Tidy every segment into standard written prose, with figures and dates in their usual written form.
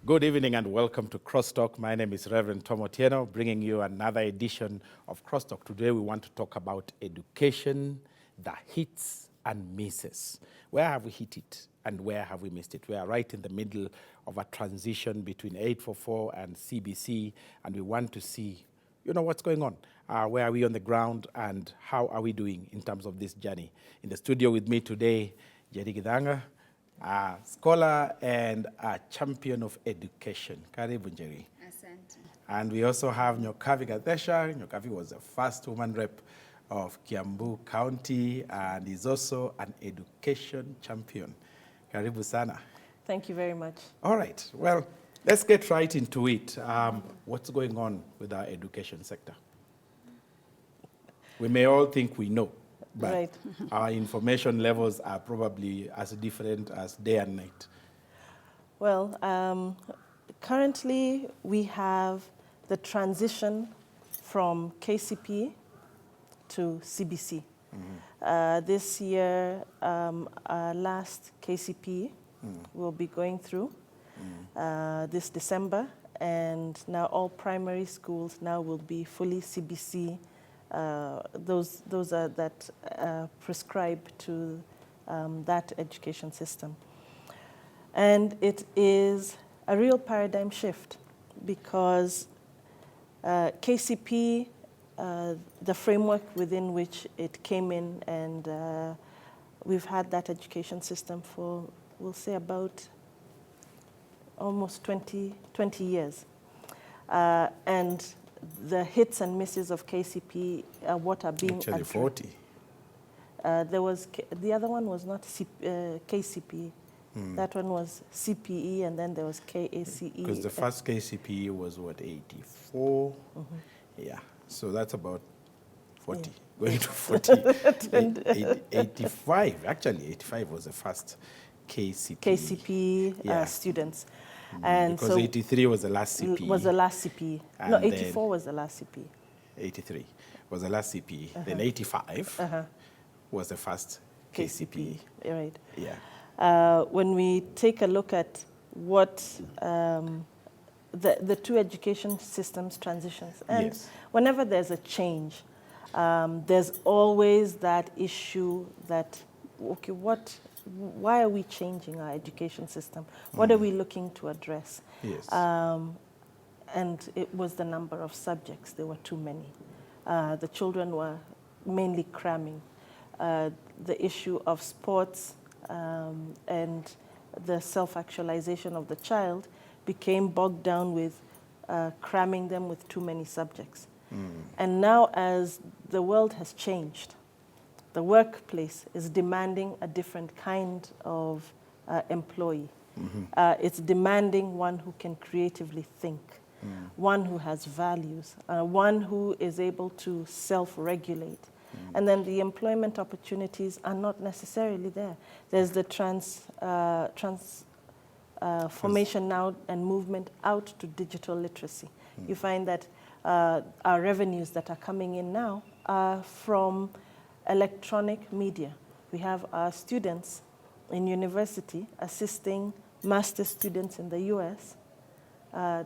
Good evening and welcome to Crosstalk. My name is Reverend Tom Otieno, bringing you another edition of Crosstalk. Today we want to talk about education, the hits and misses. Where have we hit it and where have we missed it? We are right in the middle of a transition between 844 and CBC, and we want to see, what's going on. Where are we on the ground and how are we doing in terms of this journey? In the studio with me today, Jerry Gidanga, a scholar and a champion of education. Karibu Njeri. Asante. And we also have Nyokavi Gathesha. Nyokavi was the first woman rep of Kiambu County and is also an education champion. Karibu sana. Thank you very much. All right. Well, let's get right into it. What's going on with our education sector? We may all think we know, but Right. our information levels are probably as different as day and night. Well, currently we have the transition from KCP to CBC. This year, our last KCP will be going through this December, and now all primary schools now will be fully CBC. Those are that prescribe to that education system. And it is a real paradigm shift because KCP, the framework within which it came in, and we've had that education system for, we'll say, about almost 20 years. And the hits and misses of KCP are what are being Actually, addressed. 40. There was the other one was not KCP. That one was CPE, and then there was KACE. Because the first KCPE was what, 84? Yeah, so that's about 40, going to 40. 85, actually, 85 was the first KCPE. Yeah. Students. And because so 83 was the last CPE. was the last CPE. And No, then 84 was the last CPE. 83 was the last CPE. Then 85 was the first KCPE. Right. Yeah. When we take a look at what the two education systems transitions, and Yes. whenever there's a change, there's always that issue that, okay, why are we changing our education system? What are we looking to address? Yes. And it was the number of subjects. There were too many. The children were mainly cramming. The issue of sports and the self-actualization of the child became bogged down with cramming them with too many subjects. And now, as the world has changed, the workplace is demanding a different kind of employee. It's demanding one who can creatively think, one who has values, one who is able to self-regulate. And then the employment opportunities are not necessarily there. There's the transformation now and movement out to digital literacy. You find that our revenues that are coming in now are from electronic media. We have our students in university assisting master's students in the US.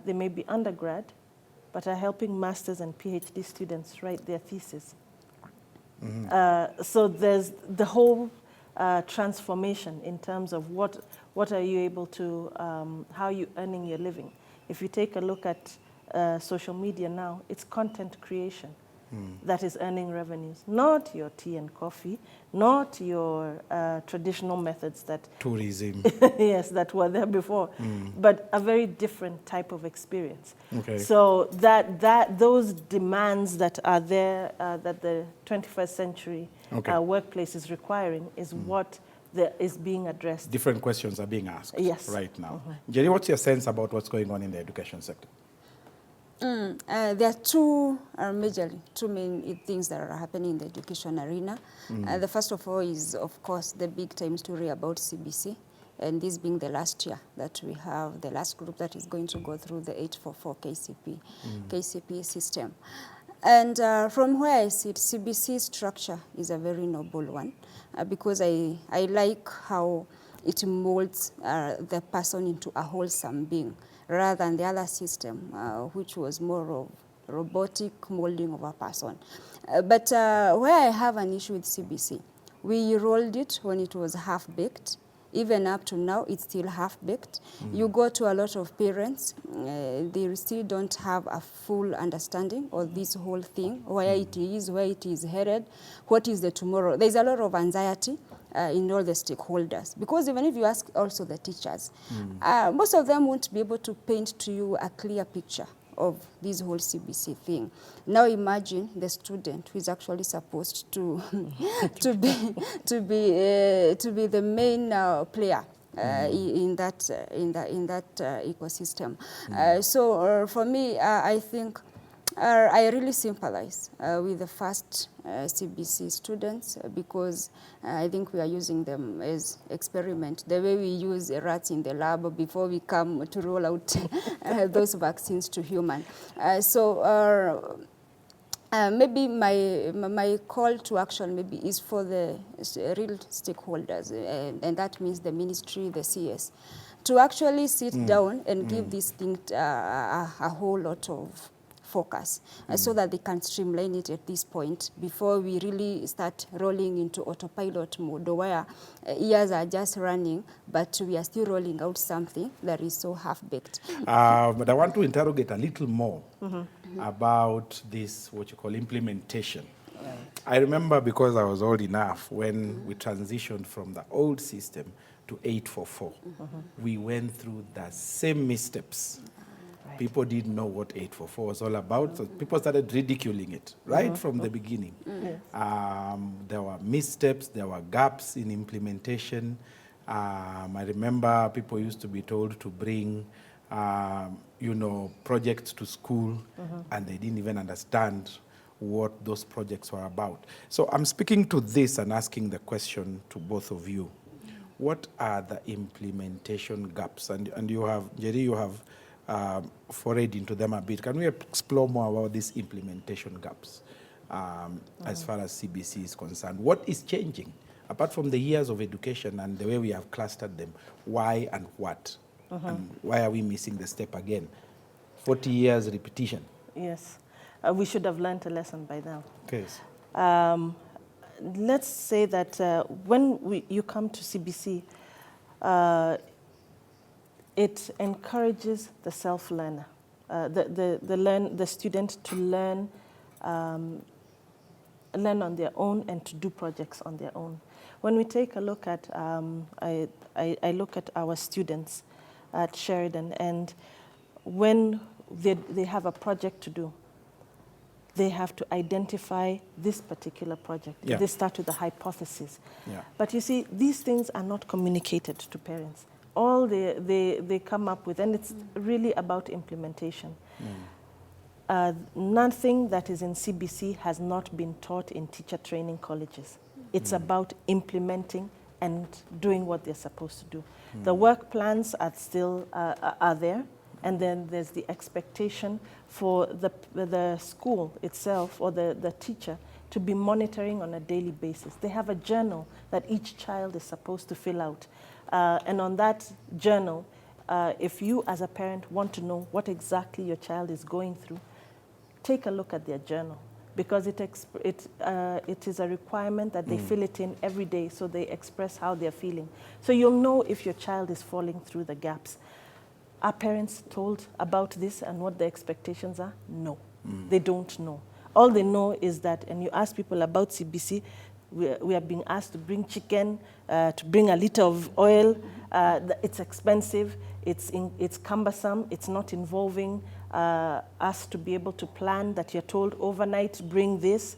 They may be undergrad, but are helping master's and PhD students write their thesis. So there's the whole transformation in terms of what are you able to, how are you earning your living. If you take a look at social media now, it's content creation that is earning revenues, not your tea and coffee, not your traditional methods that Tourism. yes, that were there before, but a very different type of experience. Okay. So those demands that are there, that the 21st century workplace is requiring, is what is being addressed. Different questions are being asked Yes. right now. Jerry, what's your sense about what's going on in the education sector? There are two main things that are happening in the education arena. The first of all is, of course, the big time story about CBC, and this being the last year that we have the last group that is going to go through the 844 KCP system. And from where I sit, CBC structure is a very noble one because I like how it molds the person into a wholesome being. rather than the other system, which was more of robotic molding of a person. But where I have an issue with CBC, we rolled it when it was half-baked. Even up to now, it's still half-baked. You go to a lot of parents, they still don't have a full understanding of this whole thing, where it is headed, what is the tomorrow. There's a lot of anxiety in all the stakeholders. Because even if you ask also the teachers, most of them won't be able to paint to you a clear picture of this whole CBC thing. Now imagine the student who is actually supposed to to be the main player in that ecosystem. So for me, I think I really sympathize with the first CBC students because I think we are using them as experiment, the way we use rats in the lab before we come to roll out those vaccines to human. Maybe my call to action maybe is for the real stakeholders, and that means the ministry, the CS, to actually sit down and give this thing a whole lot of focus so that they can streamline it at this point before we really start rolling into autopilot mode where years are just running, but we are still rolling out something that is so half-baked. But I want to interrogate a little more about this, what you call implementation. I remember because I was old enough when we transitioned from the old system to 844. We went through the same missteps. People didn't know what 844 was all about, so people started ridiculing it right from the beginning. There were missteps, there were gaps in implementation. I remember people used to be told to bring, projects to school, and they didn't even understand what those projects were about. So I'm speaking to this and asking the question to both of you. What are the implementation gaps? And you have, Jerry, you have forayed into them a bit. Can we explore more about these implementation gaps as far as CBC is concerned? What is changing? Apart from the years of education and the way we have clustered them, why and what? And why are we missing the step again? 40 years repetition. Yes. We should have learned a lesson by now. Yes. Let's say that when you come to CBC, it encourages the self-learner, the student to learn on their own and to do projects on their own. When we take a look at, I look at our students at Sheridan, and when they have a project to do, they have to identify this particular project. Yeah. They start with a hypothesis. Yeah. But you see, these things are not communicated to parents. All they come up with, and it's really about implementation. Nothing that is in CBC has not been taught in teacher training colleges. It's about implementing and doing what they're supposed to do. The work plans are still are there, and then there's the expectation for the school itself or the teacher to be monitoring on a daily basis. They have a journal that each child is supposed to fill out. And on that journal, if you as a parent want to know what exactly your child is going through, take a look at their journal, because it is a requirement that they fill it in every day, so they express how they're feeling. So you'll know if your child is falling through the gaps. Are parents told about this and what the expectations are? No, they don't know. All they know is that, and you ask people about CBC, we are being asked to bring chicken, to bring a liter of oil. It's expensive, it's cumbersome, it's not involving us to be able to plan, that you're told overnight, bring this.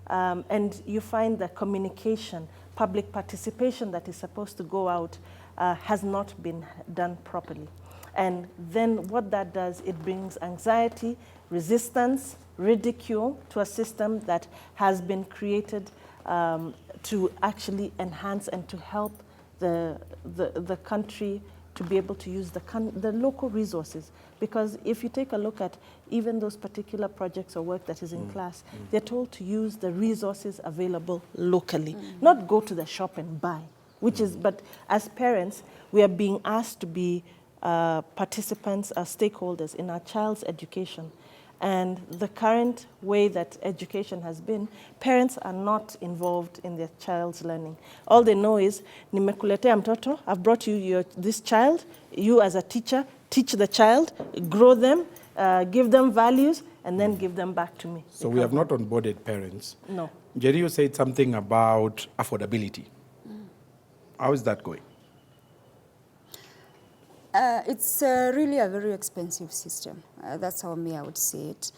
And you find that communication, public participation that is supposed to go out has not been done properly. And then what that does, it brings anxiety, resistance, ridicule to a system that has been created to actually enhance and to help the country to be able to use the local resources. Because if you take a look at even those particular projects or work that is in class, they're told to use the resources available locally, not go to the shop and buy, which is, but as parents, we are being asked to be participants, are stakeholders in our child's education. And the current way that education has been, parents are not involved in their child's learning. All they know is, nimekuletea mtoto, I've brought you this child, you as a teacher, teach the child, grow them, give them values, and then give them back to me. So we have not onboarded parents. No. Jerry, you said something about affordability. How is that going? It's really a very expensive system. That's how I would say it.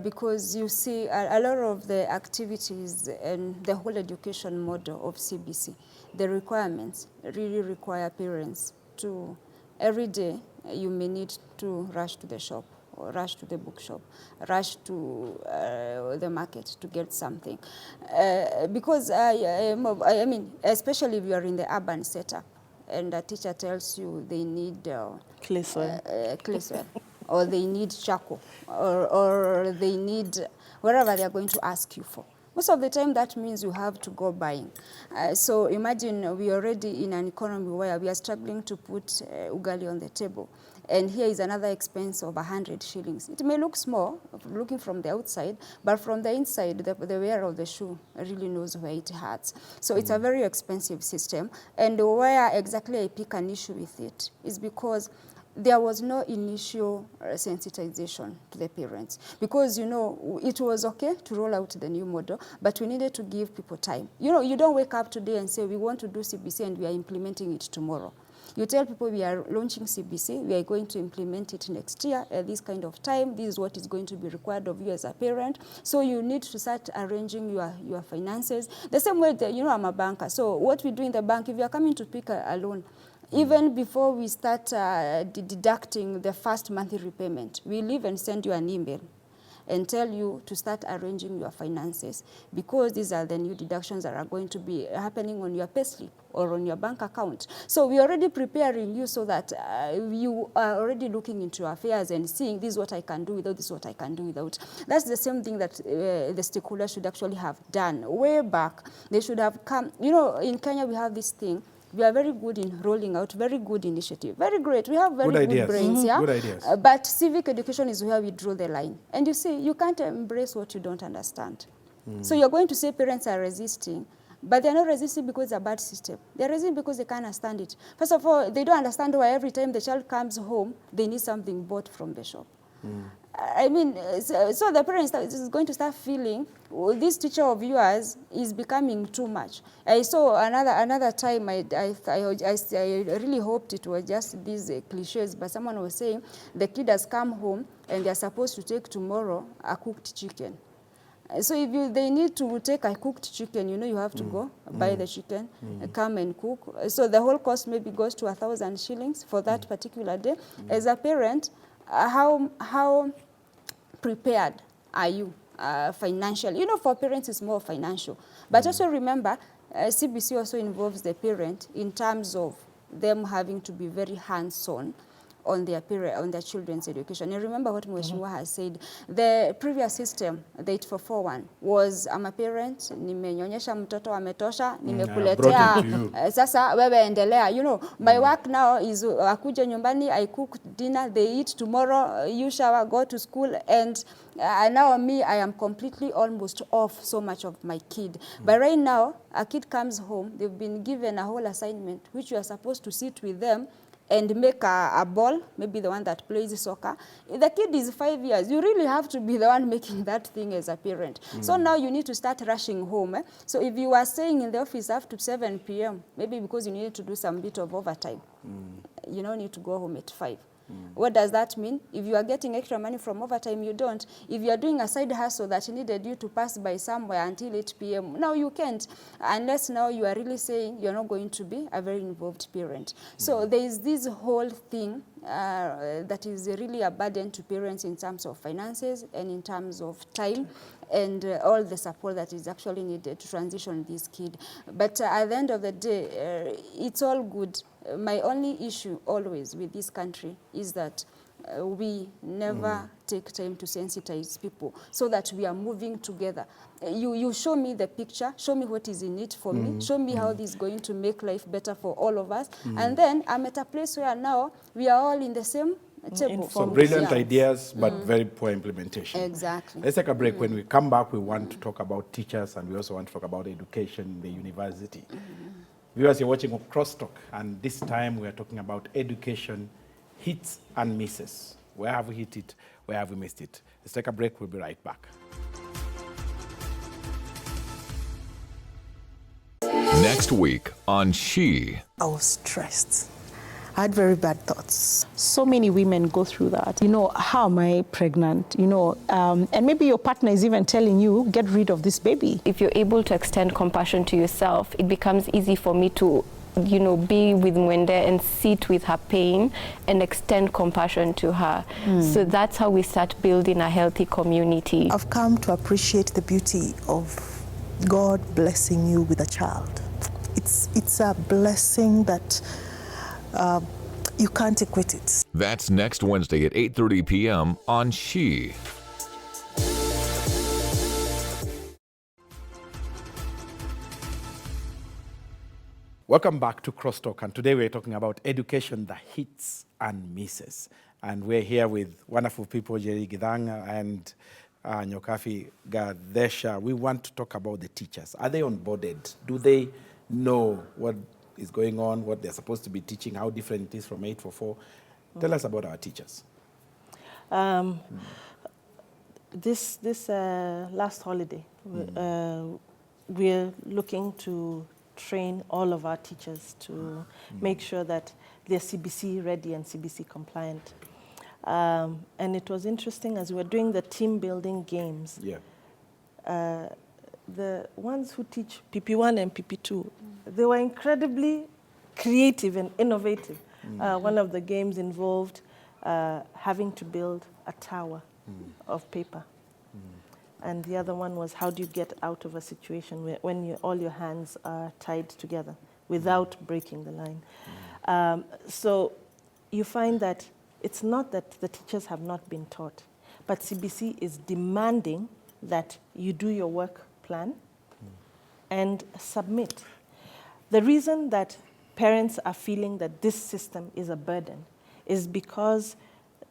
Because you see a lot of the activities and the whole education model of CBC, the requirements really require parents to, every day you may need to rush to the shop, or rush to the bookshop, rush to the market to get something. Because, I mean, especially if you are in the urban setup, and a teacher tells you they need clay soil, or they need charcoal, or they need whatever they are going to ask you for. Most of the time, that means you have to go buying. So imagine we are already in an economy where we are struggling to put ugali on the table. And here is another expense of 100 shillings. It may look small, looking from the outside, but from the inside, the wearer of the shoe really knows where it hurts. So it's a very expensive system. And where exactly I pick an issue with it is because there was no initial sensitization to the parents. Because, you know, it was okay to roll out the new model, but we needed to give people time. You know, you don't wake up today and say, we want to do CBC and we are implementing it tomorrow. You tell people we are launching CBC, we are going to implement it next year at this kind of time. This is what is going to be required of you as a parent. So you need to start arranging your finances. The same way that, you know, I'm a banker. So what we do in the bank, if you are coming to pick a loan, even before we start deducting the first monthly repayment, we leave and send you an email and tell you to start arranging your finances, because these are the new deductions that are going to be happening on your payslip or on your bank account. So we're already preparing you so that you are already looking into your affairs and seeing this is what I can do without, this is what I can do without. That's the same thing that the stakeholders should actually have done way back. They should have come, you know, in Kenya we have this thing. We are very good in rolling out very good initiative. Very great. We have very good brains, yeah? Good ideas. But civic education is where we draw the line. And you see, you can't embrace what you don't understand. So you're going to say parents are resisting, but they're not resisting because it's a bad system. They're resisting because they can't understand it. First of all, they don't understand why every time the child comes home, they need something bought from the shop. I mean, so the parents is going to start feeling, well, this teacher of yours is becoming too much. I saw another time, I really hoped it was just these cliches, but someone was saying the kid has come home and they're supposed to take tomorrow a cooked chicken. So if they need to take a cooked chicken, you know, you have to go buy the chicken, come and cook. So the whole cost maybe goes to 1,000 shillings for that particular day. As a parent, how prepared are you financially? You know, for parents it's more financial. But also remember, CBC also involves the parent in terms of them having to be very hands-on on their children's education. And remember what Mheshimiwa has said, the previous system, the 8441, was I'm a parent, nimenyonyesha mtoto ametosha, nimekuletea, sasa wewe endelea. You know, my work now is akuja nyumbani, I cook dinner, they eat tomorrow, you shower, go to school, and now me, I am completely almost off so much of my kid. But right now, a kid comes home, they've been given a whole assignment, which you are supposed to sit with them and make a ball, maybe the one that plays soccer. If the kid is 5 years, you really have to be the one making that thing as a parent. So now you need to start rushing home. So if you are staying in the office after 7 p.m., maybe because you need to do some bit of overtime, you don't need to go home at 5. What does that mean? If you are getting extra money from overtime, you don't. If you are doing a side hustle that needed you to pass by somewhere until 8 p.m., now you can't, unless now you are really saying you're not going to be a very involved parent. So there is this whole thing that is really a burden to parents in terms of finances and in terms of time and all the support that is actually needed to transition this kid. But at the end of the day, it's all good. My only issue always with this country is that we never take time to sensitize people so that we are moving together. You show me the picture, show me what is in it for me, show me how this is going to make life better for all of us. And then I'm at a place where now we are all in the same table. So brilliant Yeah. ideas, but very poor implementation. Exactly. Let's take a break. When we come back, we want to talk about teachers, and we also want to talk about education in the university. Viewers, you're watching Crosstalk, and this time we are talking about education, hits and misses. Where have we hit it? Where have we missed it? Let's take a break. We'll be right back. Next week on She. I was stressed. I had very bad thoughts. So many women go through that. You know, how am I pregnant? You know, and maybe your partner is even telling you, get rid of this baby. If you're able to extend compassion to yourself, it becomes easy for me to, you know, be with Mwende and sit with her pain and extend compassion to her. So that's how we start building a healthy community. I've come to appreciate the beauty of God blessing you with a child. It's a blessing that you can't equate it. That's next Wednesday at 8:30 p.m. on She. Welcome back to Crosstalk, and today we're talking about education, the hits and misses. And we're here with wonderful people, Jerry Gidanga and Nyokafi Gadesha. We want to talk about the teachers. Are they onboarded? Do they know what is going on, what they're supposed to be teaching, how different it is from 844? Tell us about our teachers. This last holiday, we're looking to train all of our teachers to make sure that they're CBC ready and CBC compliant. And it was interesting as we were doing the team building games. The ones who teach PP1 and PP2, they were incredibly creative and innovative. One of the games involved having to build a tower of paper. And the other one was, how do you get out of a situation where, when all your hands are tied together without breaking the line? So you find that it's not that the teachers have not been taught, but CBC is demanding that you do your work plan and submit. The reason that parents are feeling that this system is a burden is because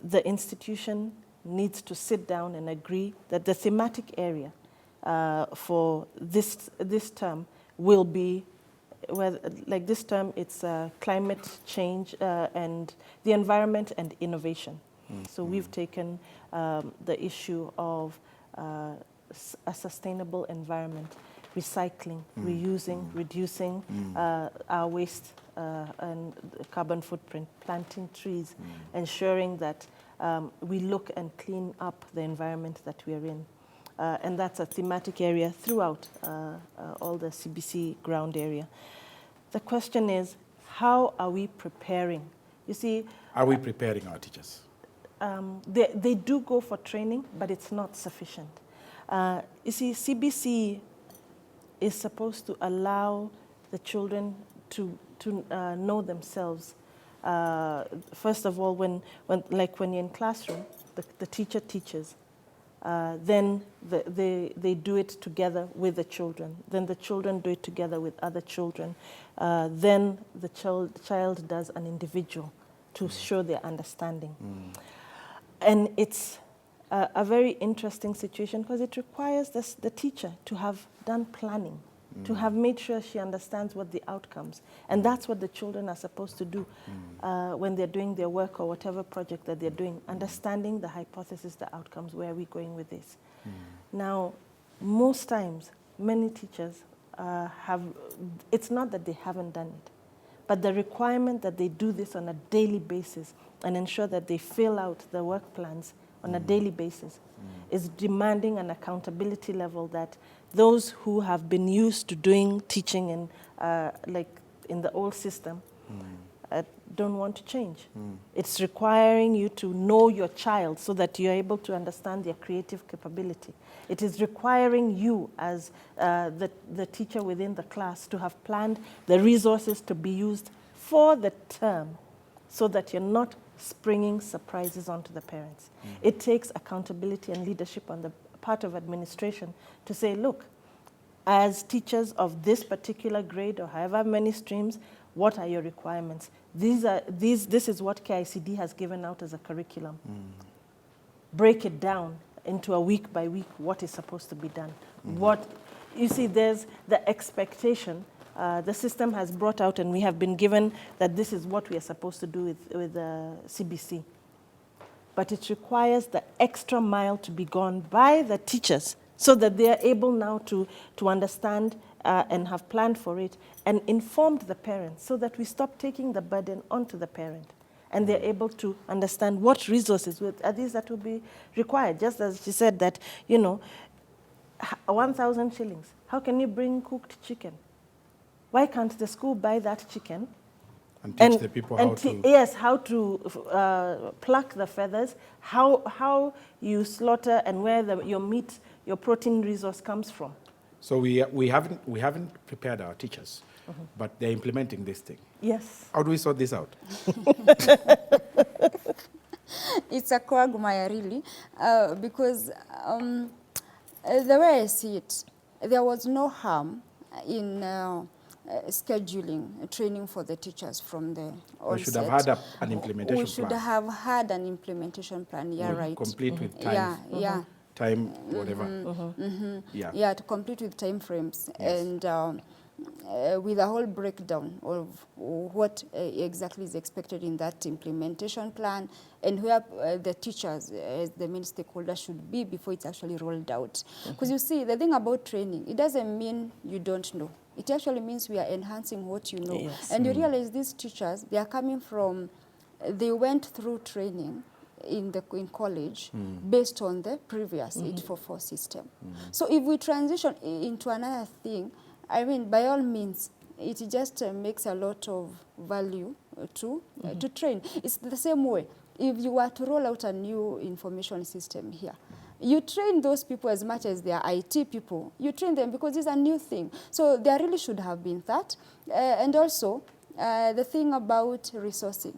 the institution needs to sit down and agree that the thematic area for this term will be, well, like this term, it's climate change and the environment and innovation. So we've taken the issue of a sustainable environment, recycling, reusing, reducing our waste and carbon footprint, planting trees, ensuring that we look and clean up the environment that we are in. And that's a thematic area throughout all the CBC ground area. The question is, how are we preparing? You see... Are we preparing our teachers? They do go for training, but it's not sufficient. You see, CBC is supposed to allow the children to know themselves. First of all, when you're in classroom, the teacher teaches. Then they do it together with the children. Then the children do it together with other children. Then the child does an individual to show their understanding. And it's a very interesting situation because it requires the teacher to have done planning, to have made sure she understands what the outcomes. And that's what the children are supposed to do when they're doing their work or whatever project that they're doing, understanding the hypothesis, the outcomes, where are we going with this. Now, most times, many teachers it's not that they haven't done it, but the requirement that they do this on a daily basis and ensure that they fill out the work plans on a daily basis is demanding an accountability level that those who have been used to doing teaching in, like in the old system don't want to change. It's requiring you to know your child so that you're able to understand their creative capability. It is requiring you as the teacher within the class to have planned the resources to be used for the term so that you're not springing surprises onto the parents. It takes accountability and leadership on the part of administration to say, look, as teachers of this particular grade or however many streams, what are your requirements? This is what KICD has given out as a curriculum. Break it down into a week by week what is supposed to be done. You see, there's the expectation. The system has brought out, and we have been given that this is what we are supposed to do with CBC. But it requires the extra mile to be gone by the teachers so that they are able now to understand and have planned for it and informed the parents so that we stop taking the burden onto the parent and they're able to understand what resources are these that will be required. Just as she said that, 1,000 shillings. How can you bring cooked chicken? Why can't the school buy that chicken? And teach the people how to... Yes, how to pluck the feathers, how you slaughter and where your meat, your protein resource comes from. So we haven't prepared our teachers, but they're implementing this thing. Yes. How do we sort this out? It's a quagmire, really, because the way I see it, there was no harm in scheduling training for the teachers from the onset. We should have had an implementation plan. We should have had an implementation plan, right. Complete with time. Yeah. Time, whatever. Yeah, to complete with time frames. Yes. And with a whole breakdown of what exactly is expected in that implementation plan and where the teachers as the main stakeholder should be before it's actually rolled out. Because you see, the thing about training, it doesn't mean you don't know. It actually means we are enhancing what you know. Yes. And you realize these teachers, they are coming from, they went through training in college based on the previous 844 system. So if we transition into another thing, I mean, by all means, it just makes a lot of value to train. It's the same way. If you were to roll out a new information system here, you train those people as much as they are IT people. You train them because it's a new thing. So there really should have been that. And also, the thing about resourcing.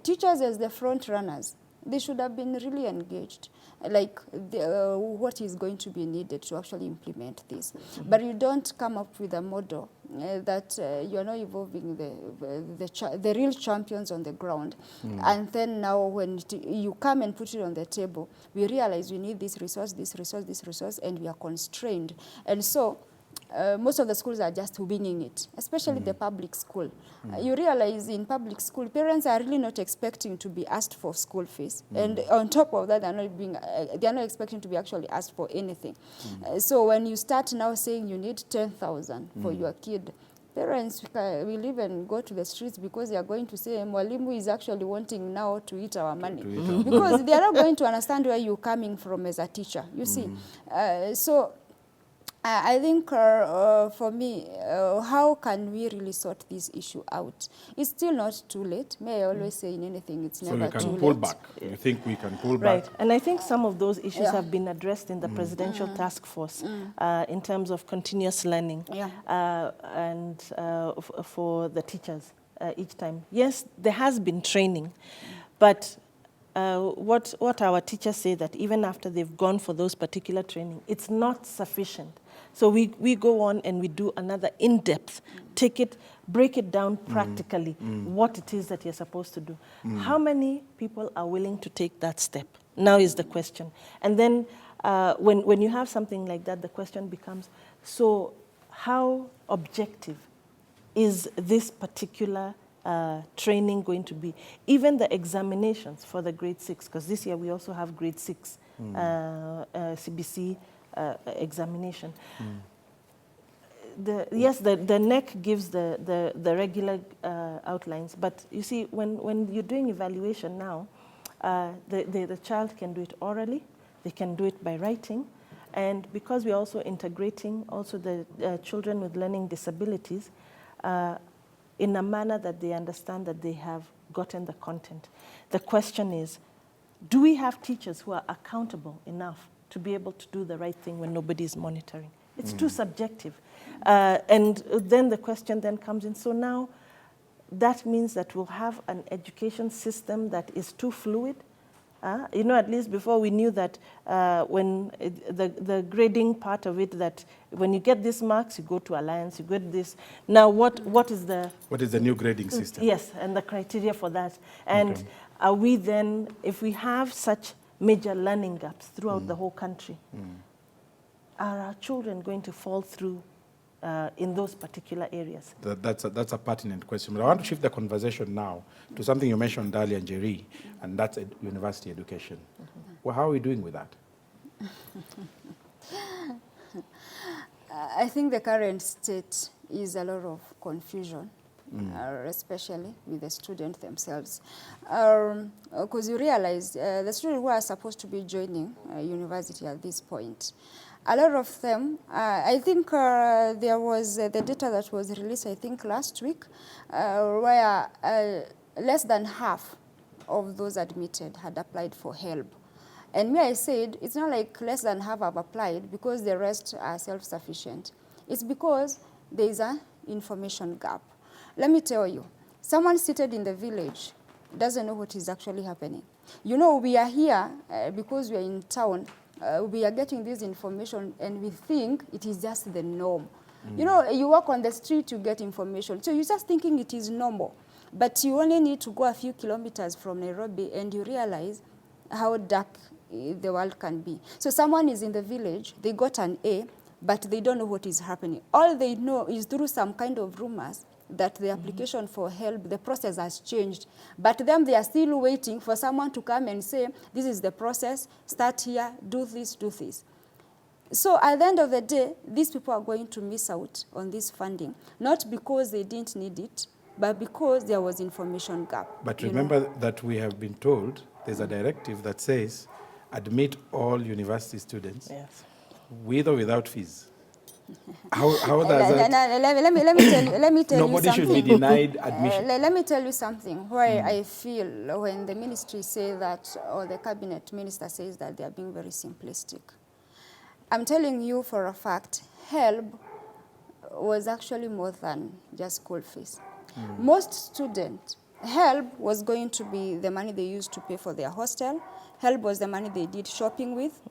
Teachers as the front runners, they should have been really engaged, like what is going to be needed to actually implement this. But you don't come up with a model that you're not involving the real champions on the ground. And then now when you come and put it on the table, we realize we need this resource, and we are constrained. And so most of the schools are just winging it, especially the public school. You realize in public school, parents are really not expecting to be asked for school fees. And on top of that, they're not expecting to be actually asked for anything. So when you start now saying you need 10,000 for your kid, parents will even go to the streets because they are going to say, Mwalimu is actually wanting now to eat our money. Because they are not going to understand where you're coming from as a teacher, you see. So I think for me, how can we really sort this issue out? It's still not too late. May I always say in anything, it's never too late. So we can pull back. You think we can pull back? Right. And I think some of those issues have been addressed in the presidential task force in terms of continuous learning and for the teachers each time. Yes, there has been training, but what our teachers say that even after they've gone for those particular training, it's not sufficient. So we go on and we do another in-depth, break it down practically, what it is that you're supposed to do. How many people are willing to take that step? Now is the question. And then when you have something like that, the question becomes, so how objective is this particular training going to be? Even the examinations for the grade 6, because this year we also have grade 6 CBC examination. Yes, the NEC gives the regular outlines, but you see, when you're doing evaluation now, the child can do it orally, they can do it by writing, and because we're also integrating also the children with learning disabilities in a manner that they understand that they have gotten the content. The question is, do we have teachers who are accountable enough to be able to do the right thing when nobody is monitoring? It's too subjective. And then the question then comes in, so now that means that we'll have an education system that is too fluid. You know, at least before we knew that when the grading part of it, that when you get these marks, you go to Alliance, you get this. Now, what is the... What is the new grading system? Yes, and the criteria for that. And Okay. are we then, if we have such major learning gaps throughout the whole country, are our children going to fall through in those particular areas? That's a pertinent question. But I want to shift the conversation now to something you mentioned earlier, Njeri, and that's university education. Well, how are we doing with that? I think the current state is a lot of confusion, especially with the students themselves. Because you realize the students who are supposed to be joining university at this point, a lot of them, I think there was the data that was released, I think, last week, where less than half of those admitted had applied for help. And me, I said, it's not like less than half have applied because the rest are self-sufficient. It's because there is an information gap. Let me tell you, someone seated in the village doesn't know what is actually happening. You know, we are here because we are in town. We are getting this information and we think it is just the norm. You know, you walk on the street, you get information. So you're just thinking it is normal. But you only need to go a few kilometers from Nairobi and you realize how dark the world can be. So someone is in the village, they got an A, but they don't know what is happening. All they know is through some kind of rumors that the application for help, the process has changed. But then they are still waiting for someone to come and say, this is the process, start here, do this, do this. So at the end of the day, these people are going to miss out on this funding, not because they didn't need it, but because there was information gap. But remember that we have been told there's a directive that says admit all university students, Yes. with or without fees. How does that? Let me tell you Nobody something. should be denied admission. Let me tell you something why I feel when the ministry say that, or the cabinet minister says that they are being very simplistic. I'm telling you for a fact, help was actually more than just school fees. Most students, help was going to be the money they used to pay for their hostel. Help was the money they did shopping with.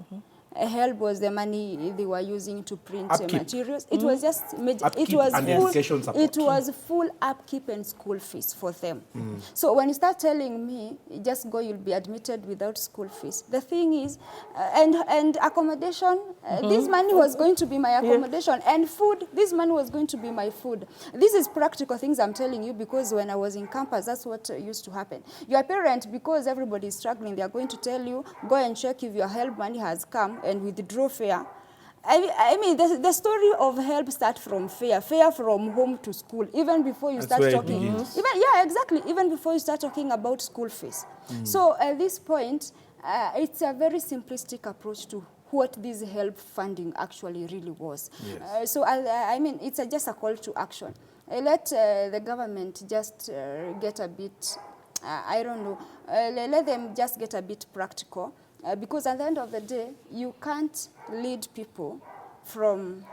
Help was the money they were using to print materials. It was just Upkeep and education support. it was full upkeep and school fees for them. So when you start telling me, just go, you'll be admitted without school fees. The thing is, and accommodation, this money was going to be my accommodation. And food, this money was going to be my food. This is practical things I'm telling you because when I was in campus, that's what used to happen. Your parent, because everybody is struggling, they are going to tell you, go and check if your help money has come and withdraw fare. I mean, the story of help starts from fare from home to school, even before you That's start where it talking. begins. Yeah, exactly. Even before you start talking about school fees. So at this point, it's a very simplistic approach to what this help funding actually really was. Yes. So I mean, it's just a call to action. Let the government just get a bit, I don't know, let them just get a bit practical. Because at the end of the day, you can't lead people from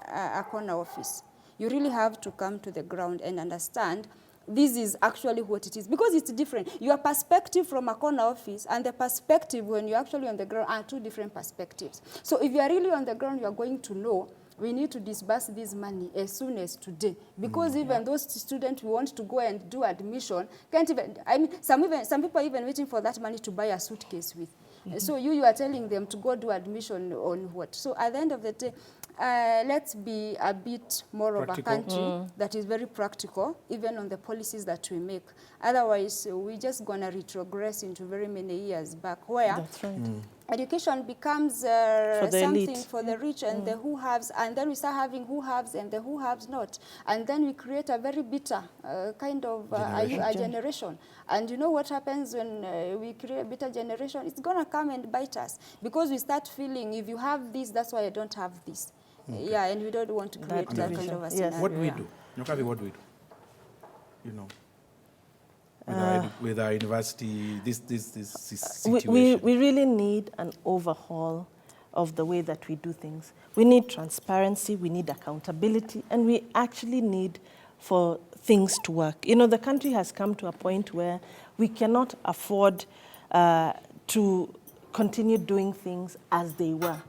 a corner office. You really have to come to the ground and understand this is actually what it is. Because it's different. Your perspective from a corner office and the perspective when you're actually on the ground are two different perspectives. So if you are really on the ground, you are going to know we need to disburse this money as soon as today. Because even those students who want to go and do admission can't even, I mean, some people are even waiting for that money to buy a suitcase with. So you are telling them to go do admission on what? So at the end of the day, let's be a bit more Practical. of a country that is very practical, even on the policies that we make. Otherwise, we're just going to retrogress into very many years back where That's right. education becomes the something elite. for the rich and the who-haves, and then we start having who-haves and the who-haves not. And then we create a very bitter kind of a generation. And you know what happens when we create a bitter generation? It's going to come and bite us because we start feeling if you have this, that's why I don't have this. Yeah, and we don't want to create that kind of a scenario. Yes. What do we do? Nyokabi, what do we do? You know, with our university, this situation. We really need an overhaul of the way that we do things. We need transparency, we need accountability, and we actually need for things to work. You know, the country has come to a point where we cannot afford to continue doing things as they were.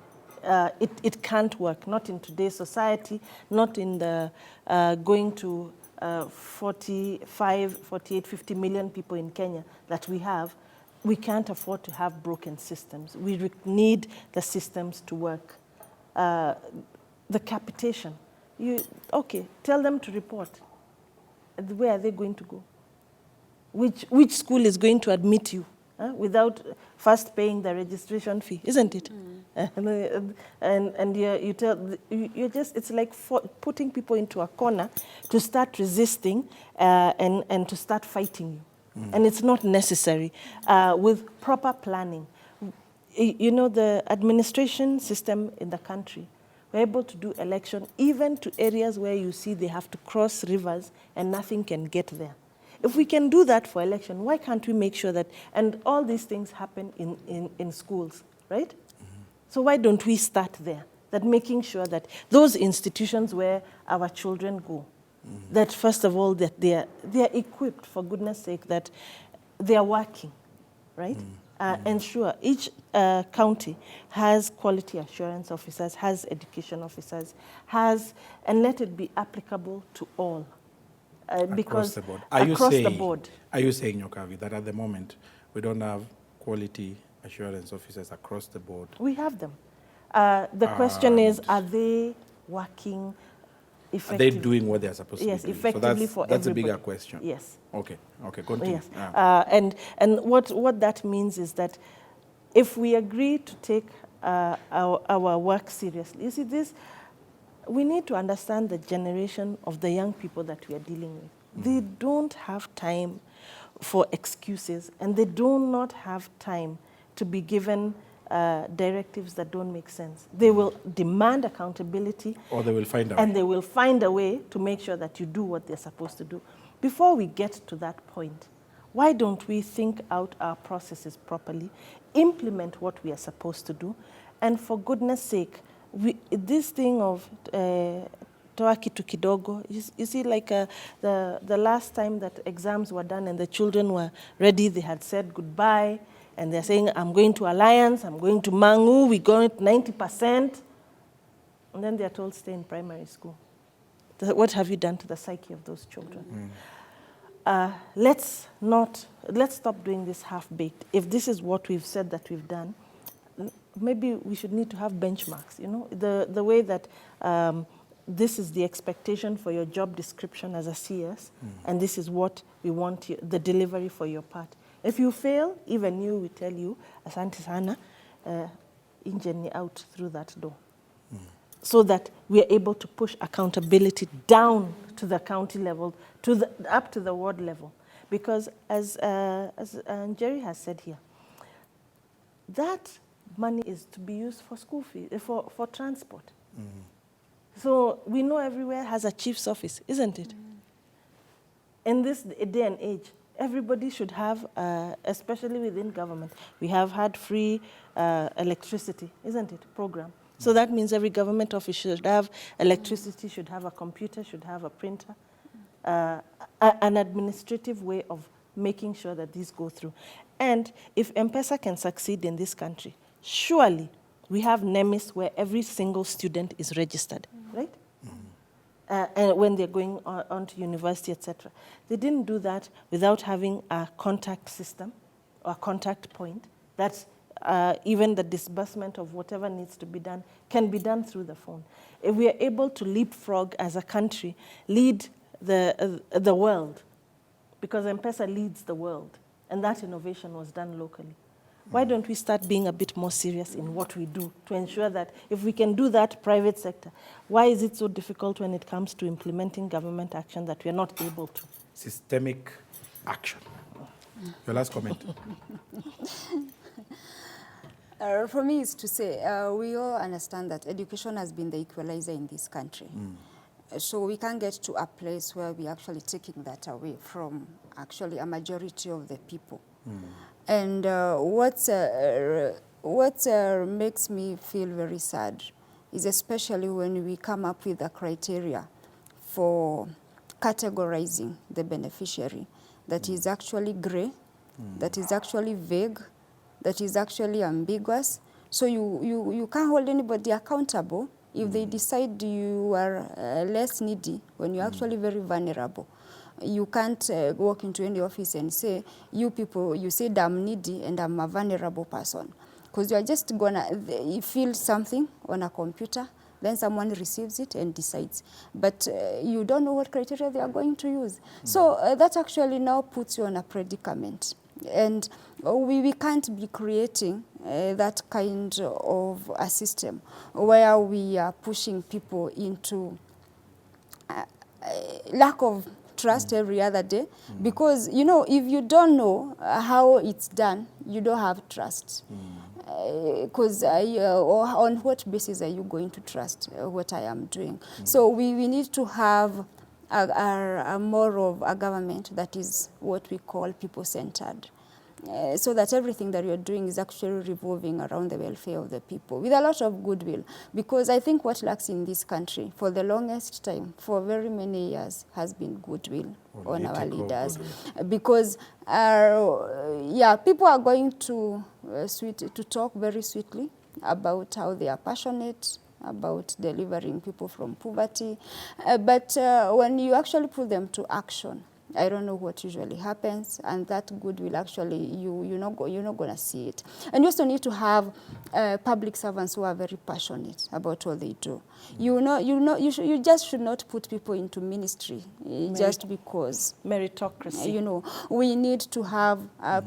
It can't work, not in today's society, not in the going to 45, 48, 50 million people in Kenya that we have. We can't afford to have broken systems. We need the systems to work. The capitation, okay, tell them to report. Where are they going to go? Which school is going to admit you without first paying the registration fee, isn't it? And you're just, it's like putting people into a corner to start resisting and to start fighting you. And it's not necessary. With proper planning, you know, the administration system in the country, we're able to do election even to areas where you see they have to cross rivers and nothing can get there. If we can do that for election, why can't we make sure that, and all these things happen in schools, right? So why don't we start there? That making sure that those institutions where our children go, that first of all, that they are equipped, for goodness sake, that they are working, right? And sure, each county has quality assurance officers, has education officers, and let it be applicable to all. Across the board. Are you saying, Nyokavi, that at the moment we don't have quality assurance officers across the board? We have them. The question is, are they working effectively? Are they doing what they're supposed to be doing? Yes, effectively for everybody. That's a bigger question. Yes. Okay, continue. Yes. And what that means is that if we agree to take our work seriously, you see this, we need to understand the generation of the young people that we are dealing with. They don't have time for excuses, and they do not have time to be given directives that don't make sense. They will demand accountability. Or they will find a way. And they will find a way to make sure that you do what they're supposed to do. Before we get to that point, why don't we think out our processes properly, implement what we are supposed to do, and for goodness sake, this thing of toa kitu kidogo, you see, like the last time that exams were done and the children were ready, they had said goodbye, and they're saying, I'm going to Alliance, I'm going to Mangu, we got 90%, and then they're told, stay in primary school. What have you done to the psyche of those children? Let's stop doing this half-baked. If this is what we've said that we've done, maybe we should need to have benchmarks, you know, the way that this is the expectation for your job description as a CS, and this is what we want you, the delivery for your part. If you fail, even you, we tell you, asante sana, engine out through that door. So that we are able to push accountability down to the county level, up to the ward level. Because as Jerry has said here, that money is to be used for school fees, for transport. So we know everywhere has a chief's office, isn't it? In this day and age, everybody should have, especially within government, we have had free electricity, isn't it, program. So that means every government office should have electricity, should have a computer, should have a printer, an administrative way of making sure that these go through. And if M-Pesa can succeed in this country, surely we have NEMIS where every single student is registered, right? And when they're going on to university, etc. They didn't do that without having a contact system or a contact point that even the disbursement of whatever needs to be done can be done through the phone. If we are able to leapfrog as a country, lead the world, because M-Pesa leads the world, and that innovation was done locally. Why don't we start being a bit more serious in what we do to ensure that if we can do that private sector, why is it so difficult when it comes to implementing government action that we are not able to? Systemic action. Your last comment. For me, is to say, we all understand that education has been the equalizer in this country. So we can't get to a place where we're actually taking that away from actually a majority of the people. And what makes me feel very sad is especially when we come up with a criteria for categorizing the beneficiary that is actually gray, that is actually vague, that is actually ambiguous. So you can't hold anybody accountable if they decide you are less needy when you're actually very vulnerable. You can't walk into any office and say, you people, you said I'm needy and I'm a vulnerable person. Because you're just gonna fill something on a computer, then someone receives it and decides. But you don't know what criteria they are going to use. So that actually now puts you on a predicament. And we can't be creating that kind of a system where we are pushing people into lack of trust every other day. Because, you know, if you don't know how it's done, you don't have trust. Because on what basis are you going to trust what I am doing? So we need to have a more of a government that is what we call people-centered. So that everything that you're doing is actually revolving around the welfare of the people with a lot of goodwill. Because I think what lacks in this country for the longest time, for very many years, has been goodwill on our leaders. Because, people are going to talk very sweetly about how they are passionate about delivering people from poverty. But when you actually put them to action, I don't know what usually happens, and that good will actually, you're not going to see it. And you also need to have public servants who are very passionate about what they do. You just should not put people into ministry just because. Meritocracy. You know, we need to have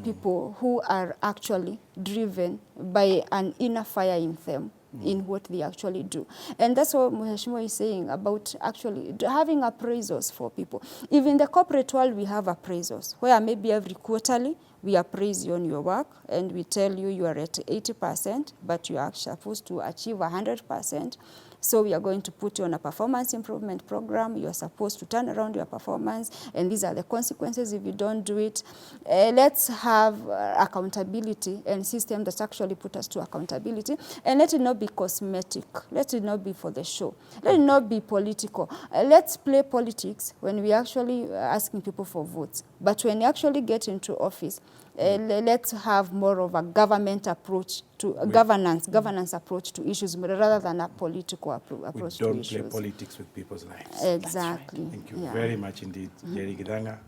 people who are actually driven by an inner fire in them, in what they actually do. And that's what Mheshimiwa is saying about actually having appraisals for people. Even in the corporate world, we have appraisals, where maybe every quarterly, we appraise you on your work, and we tell you you are at 80%, but you are supposed to achieve 100%. So we are going to put you on a performance improvement program. You are supposed to turn around your performance, and these are the consequences if you don't do it. Let's have accountability and system that actually put us to accountability, and let it not be cosmetic. Let it not be for the show. Let it not be political. Let's play politics when we actually are asking people for votes. But when you actually get into office, let's have more of a government approach to governance approach to issues rather than a political approach to issues. We don't play politics with people's lives. Exactly. Right. Thank you very much indeed, Jerry Gidanga,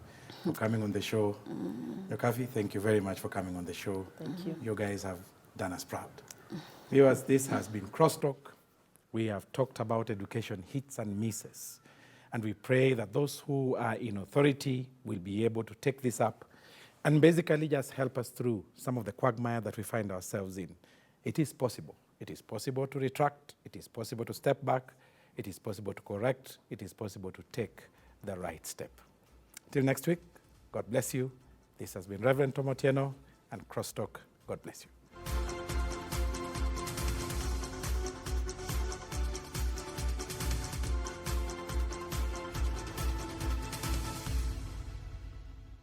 for coming on the show. Yokafi, thank you very much for coming on the show. Thank you. You guys have done us proud. Viewers, this has been Crosstalk. We have talked about education hits and misses. And we pray that those who are in authority will be able to take this up and basically just help us through some of the quagmire that we find ourselves in. It is possible. It is possible to retract. It is possible to step back. It is possible to correct. It is possible to take the right step. Till next week, God bless you. This has been Reverend Tomotieno and Crosstalk. God bless you.